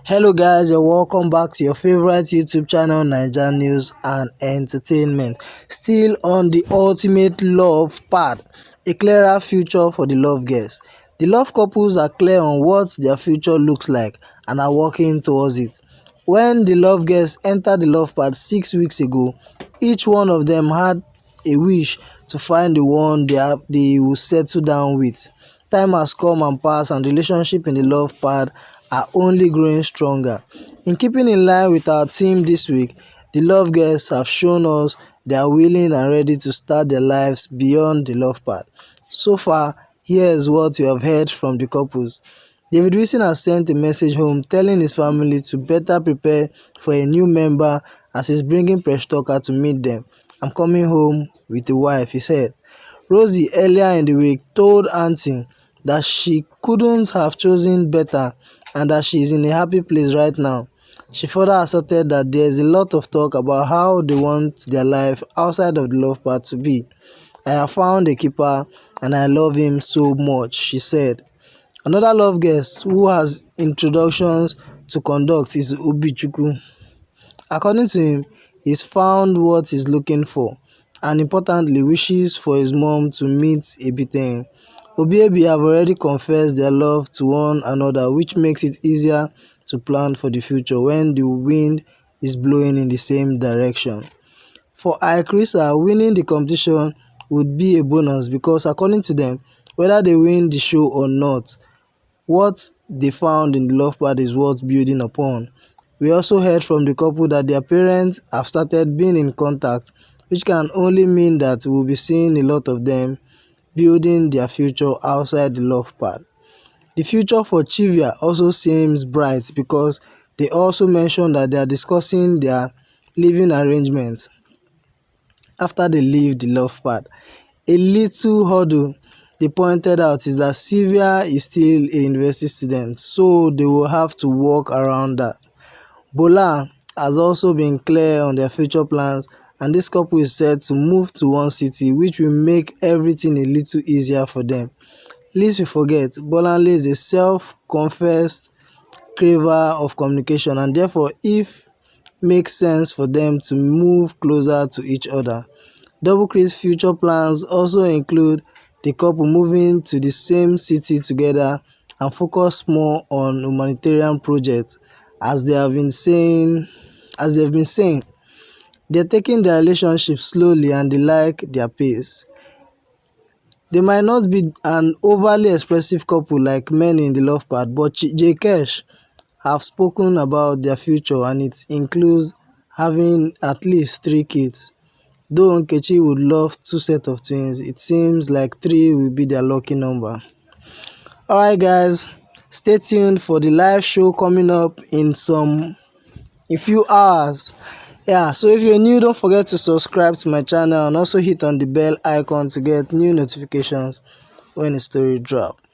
Hello guys, and welcome back to your favorite YouTube channel, Naija News and Entertainment. Still on the ultimate love part, a clearer future for the love girls. The love couples are clear on what their future looks like and are working towards it. When the love girls entered the love part 6 weeks ago, each one of them had a wish to find the one they will settle down with. Time has come and passed, and relationships in the love part are only growing stronger. In keeping in line with our theme this week, the love girls have shown us they are willing and ready to start their lives beyond the love part. So far, here is what we have heard from the couples. David Wilson has sent a message home telling his family to better prepare for a new member as he's bringing Presh Talker to meet them. "I'm coming home with a wife," he said. Rosie earlier in the week told Aunty that she couldn't have chosen better and that she is in a happy place right now. She further asserted that there is a lot of talk about how they want their life outside of the love part to be. "I have found a keeper and I love him so much," she said. Another love guest who has introductions to conduct is Obichukwu. According to him, he's found what he's looking for, and importantly wishes for his mom to meet Ebiten. Obi have already confessed their love to one another, which makes it easier to plan for the future when the wind is blowing in the same direction. For Ikrisa, winning the competition would be a bonus because, according to them, whether they win the show or not, what they found in the love part is worth building upon. We also heard from the couple that their parents have started being in contact, which can only mean that we'll be seeing a lot of them building their future outside the love part. The future for Chivia also seems bright because they also mentioned that they are discussing their living arrangements after they leave the love part. A little hurdle they pointed out is that Sylvia is still a university student, so they will have to work around that. Bola has also been clear on their future plans, and this couple is set to move to one city, which will make everything a little easier for them. Lest we forget, Bolanle is a self-confessed craver of communication, and therefore it makes sense for them to move closer to each other. Double Chris' future plans also include the couple moving to the same city together and focus more on humanitarian projects, as they've been saying. They're taking their relationship slowly and they like their pace. They might not be an overly expressive couple like many in the love part, but J.Kesh have spoken about their future, and it includes having at least 3 kids. Though Nkechi would love 2 sets of twins, it seems like 3 will be their lucky number. Alright guys, stay tuned for the live show coming up in few hours. Yeah, so if you're new, don't forget to subscribe to my channel and also hit on the bell icon to get new notifications when a story drops.